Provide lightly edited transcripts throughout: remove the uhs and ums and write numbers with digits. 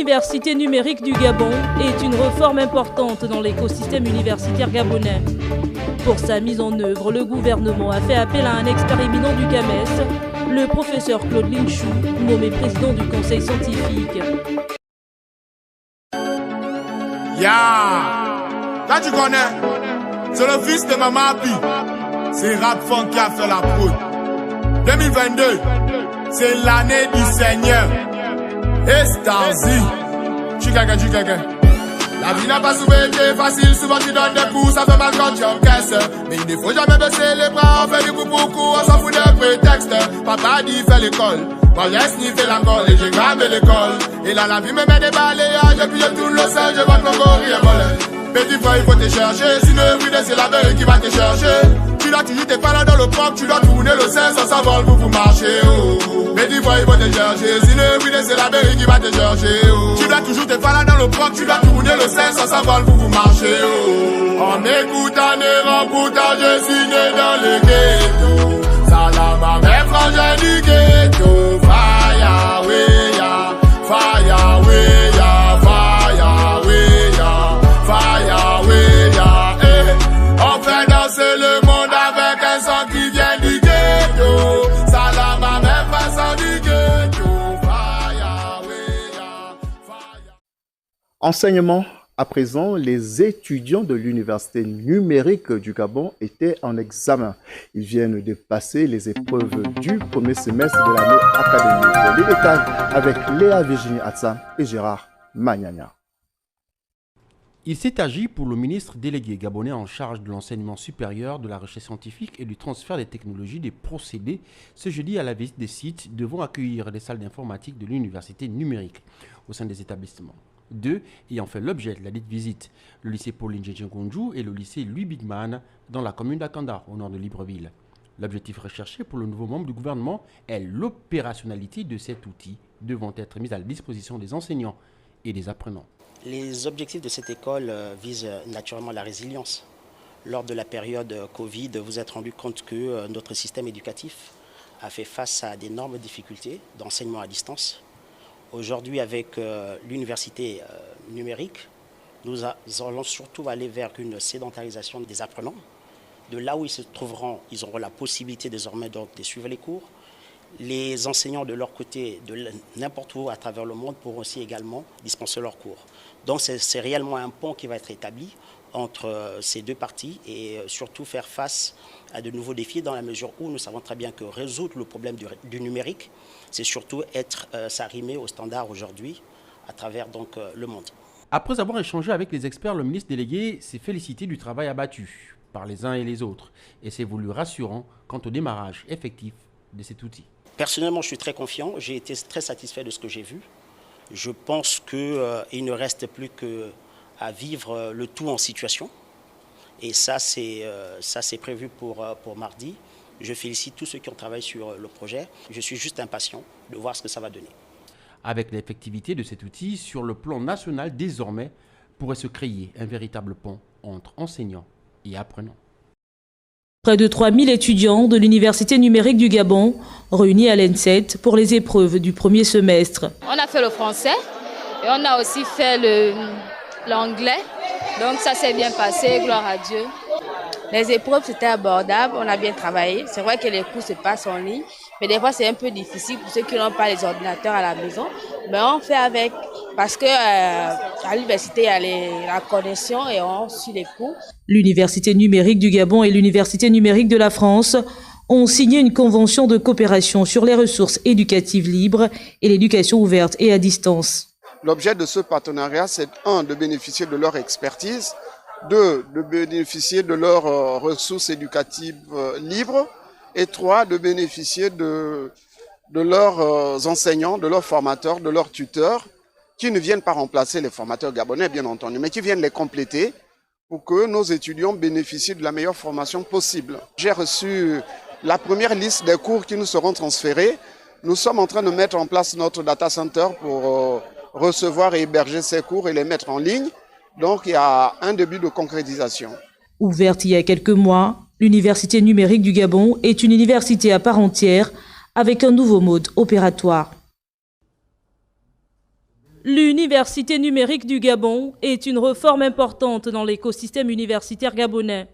L'Université numérique du Gabon est une réforme importante dans l'écosystème universitaire gabonais. Pour sa mise en œuvre, le gouvernement a fait appel à un expert éminent du CAMES, le professeur Claude Linchou, nommé président du conseil scientifique. Là tu connais, c'est le fils de Maman Happy. C'est Rap Funk qui a fait la prod. 2022, c'est l'année du Seigneur. Et Starzy, Chicago. La vie n'a pas souvent été facile, souvent tu donnes des coups, ça fait mal quand tu encaisses. Mais il ne faut jamais baisser les bras, on fait du coup on s'en fout des prétextes. Papa dit fais l'école, moi j'ai sniffé la colle et j'ai gravé l'école. Et là la vie me met des balayages, et puis je tourne le sein, je vois que mon gorille est volé. Petit frère, il faut te chercher, sinon everyday c'est la veille qui va te chercher. Tu dois toujours t'es pas là dans le propre, tu dois tourner le sein sans savoir pour vous marcher. Petit frère, il faut te chercher, sinon everyday c'est la veille qui va te chercher. Tu dois toujours t'es pas là dans le propre, tu dois tourner le sein sans savoir pour vous marcher. En m'écoutant et remportant, je suis né dans le ghetto. Salama, mes frangins du ghetto. Fire, way, ya, fire, way, ya, fire, way, ya, fire, way, ya, On fait danser le monde avec un son qui vient du ghetto. Salama, mes frangins du ghetto. Fire, way, ya, fire. Enseignement. À présent, les étudiants de l'Université numérique du Gabon étaient en examen. Ils viennent de passer les épreuves du premier semestre de l'année académique. Les détails avec Léa Virginie Atsan et Gérard Magnagna. Il s'est agi pour le ministre délégué gabonais en charge de l'enseignement supérieur, de la recherche scientifique et du transfert des technologies des procédés ce jeudi à la visite des sites devant accueillir les salles d'informatique de l'Université numérique au sein des établissements. Deux ayant fait l'objet de la dite visite, le lycée Pauline Djedjengonjou et le lycée Louis Bigman dans la commune d'Akanda, au nord de Libreville. L'objectif recherché pour le nouveau membre du gouvernement est l'opérationnalité de cet outil devant être mis à la disposition des enseignants et des apprenants. Les objectifs de cette école visent naturellement la résilience. Lors de la période Covid, vous êtes rendu compte que notre système éducatif a fait face à d'énormes difficultés d'enseignement à distance. Aujourd'hui, avec l'université numérique, nous allons surtout aller vers une sédentarisation des apprenants. De là où ils se trouveront, ils auront la possibilité désormais de suivre les cours. Les enseignants de leur côté, de n'importe où à travers le monde, pourront aussi également dispenser leurs cours. Donc c'est réellement un pont qui va être établi entre ces deux parties et surtout faire face à de nouveaux défis dans la mesure où nous savons très bien que résoudre le problème du numérique, c'est surtout s'arrimer aux standards aujourd'hui à travers donc, le monde. Après avoir échangé avec les experts, le ministre délégué s'est félicité du travail abattu par les uns et les autres et s'est voulu rassurant quant au démarrage effectif de cet outil. Personnellement, je suis très confiant, j'ai été très satisfait de ce que j'ai vu. Je pense qu'il ne reste plus qu'à vivre le tout en situation. Et ça, c'est prévu pour mardi. Je félicite tous ceux qui ont travaillé sur le projet. Je suis juste impatient de voir ce que ça va donner. Avec l'effectivité de cet outil, sur le plan national, désormais, pourrait se créer un véritable pont entre enseignants et apprenants. Près de 3000 étudiants de l'Université numérique du Gabon réunis à l'ENSET pour les épreuves du premier semestre. On a fait le français et on a aussi fait l'anglais. Donc ça s'est bien passé, gloire à Dieu. Les épreuves, c'était abordable, on a bien travaillé. C'est vrai que les cours se passent en ligne, mais des fois c'est un peu difficile pour ceux qui n'ont pas les ordinateurs à la maison. Mais on fait avec, parce que à l'université, il y a la connexion et on suit les cours. L'Université numérique du Gabon et l'Université numérique de la France ont signé une convention de coopération sur les ressources éducatives libres et l'éducation ouverte et à distance. L'objet de ce partenariat, c'est de bénéficier de leur expertise, de bénéficier de leurs ressources éducatives libres, et de bénéficier de leurs enseignants, de leurs formateurs, de leurs tuteurs, qui ne viennent pas remplacer les formateurs gabonais, bien entendu, mais qui viennent les compléter pour que nos étudiants bénéficient de la meilleure formation possible. J'ai reçu la première liste des cours qui nous seront transférés. Nous sommes en train de mettre en place notre data center pour recevoir et héberger ces cours et les mettre en ligne. Donc, il y a un début de concrétisation. Ouverte il y a quelques mois, l'Université numérique du Gabon est une université à part entière avec un nouveau mode opératoire. L'Université numérique du Gabon est une réforme importante dans l'écosystème universitaire gabonais.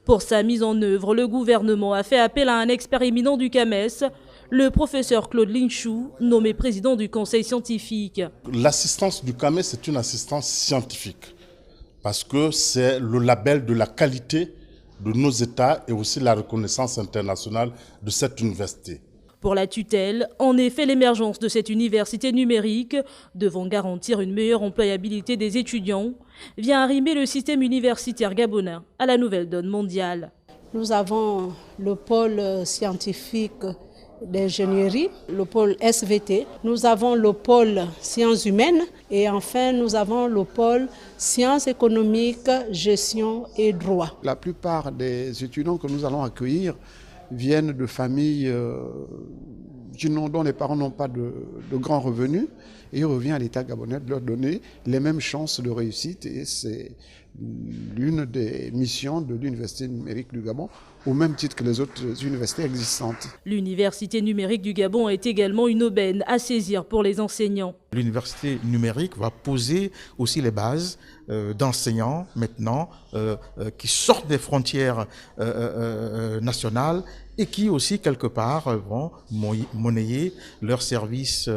Pour sa mise en œuvre, le gouvernement a fait appel à un expert éminent du CAMES, le professeur Claude Linchou, nommé président du conseil scientifique. L'assistance du CAMES est une assistance scientifique parce que c'est le label de la qualité de nos États et aussi la reconnaissance internationale de cette université. Pour la tutelle, en effet, l'émergence de cette université numérique, devant garantir une meilleure employabilité des étudiants, vient arrimer le système universitaire gabonais à la nouvelle donne mondiale. Nous avons le pôle scientifique d'ingénierie, le pôle SVT, nous avons le pôle sciences humaines et enfin nous avons le pôle sciences économiques, gestion et droit. La plupart des étudiants que nous allons accueillir viennent de familles dont les parents n'ont pas de grands revenus et il revient à l'État gabonais de leur donner les mêmes chances de réussite et c'est l'une des missions de l'Université numérique du Gabon au même titre que les autres universités existantes. L'Université numérique du Gabon est également une aubaine à saisir pour les enseignants. L'université numérique va poser aussi les bases d'enseignants maintenant qui sortent des frontières nationales et qui aussi quelque part vont monnayer leurs services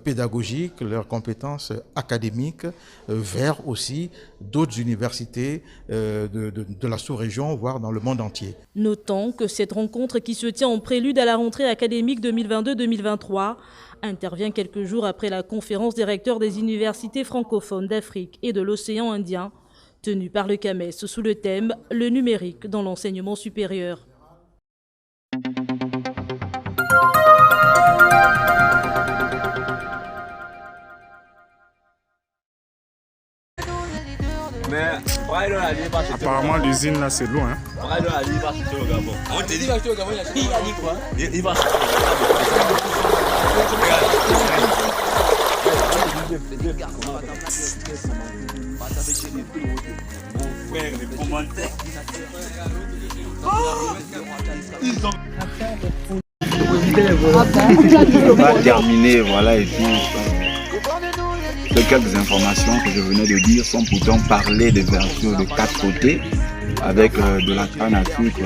pédagogiques, leurs compétences académiques vers aussi d'autres universités de la sous-région, voire dans le monde entier. Notons que cette rencontre qui se tient en prélude à la rentrée académique 2022-2023 intervient quelques jours après la conférence des recteurs des universités francophones d'Afrique et de l'océan Indien, tenue par le CAMES sous le thème « Le numérique dans l'enseignement supérieur ». Apparemment l'usine là c'est loin. On te dit va acheter au Gabon, il a dit quoi? Il va On va terminer, voilà, et puis ces quelques informations que je venais de dire sont pourtant parlées des versions de 4 côtés avec de la canne à sucre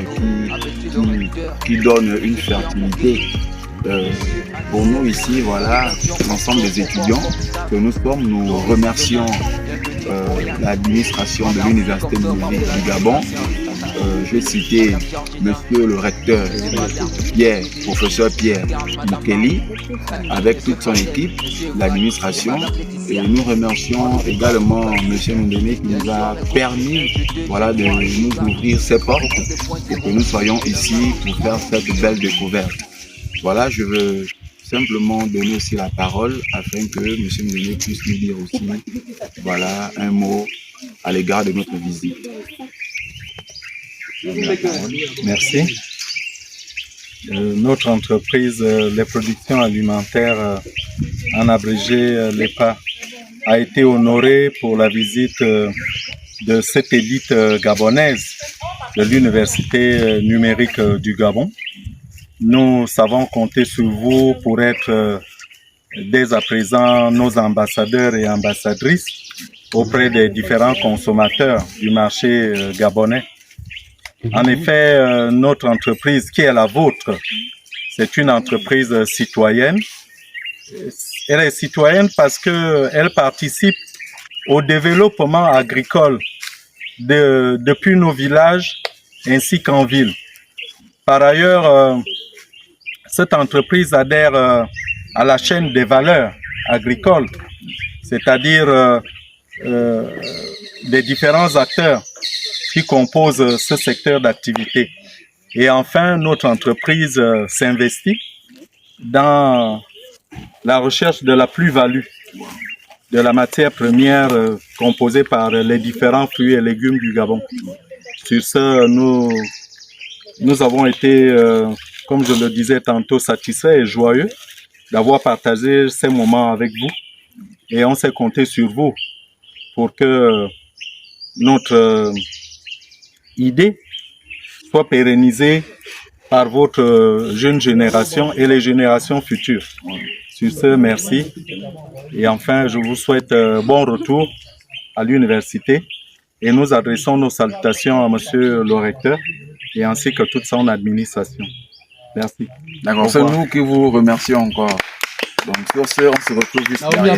qui donne une fertilité. Pour nous ici, voilà, l'ensemble des étudiants que nous sommes, nous remercions l'administration de l'Université numérique du Gabon. Je vais citer monsieur le recteur Pierre, professeur Pierre Mukeli, avec toute son équipe, l'administration. Et nous remercions également monsieur Mundene qui nous a permis, voilà, de nous ouvrir ses portes et que nous soyons ici pour faire cette belle découverte. Voilà, je veux simplement donner aussi la parole afin que M. Mundene puisse nous dire aussi, voilà, un mot à l'égard de notre visite. Merci. Notre entreprise, les productions alimentaires, en abrégé l'EPA, a été honorée pour la visite de cette élite gabonaise de l'Université numérique du Gabon. Nous savons compter sur vous pour être dès à présent nos ambassadeurs et ambassadrices auprès des différents consommateurs du marché gabonais. En effet, notre entreprise qui est la vôtre, c'est une entreprise citoyenne. Elle est citoyenne parce qu'elle participe au développement agricole depuis nos villages ainsi qu'en ville. Par ailleurs, cette entreprise adhère à la chaîne des valeurs agricoles, c'est-à-dire des différents acteurs qui composent ce secteur d'activité. Et enfin, notre entreprise s'investit dans la recherche de la plus-value de la matière première composée par les différents fruits et légumes du Gabon. Sur ce, nous avons été, comme je le disais tantôt, satisfaits et joyeux d'avoir partagé ces moments avec vous. Et on s'est compté sur vous pour que notre idée soit pérennisée par votre jeune génération et les générations futures. Sur ce, merci. Et enfin, je vous souhaite bon retour à l'université et nous adressons nos salutations à monsieur le recteur et ainsi que toute son administration. Merci. D'accord, c'est nous qui vous remercions encore. Donc sur ce, on se retrouve juste derrière.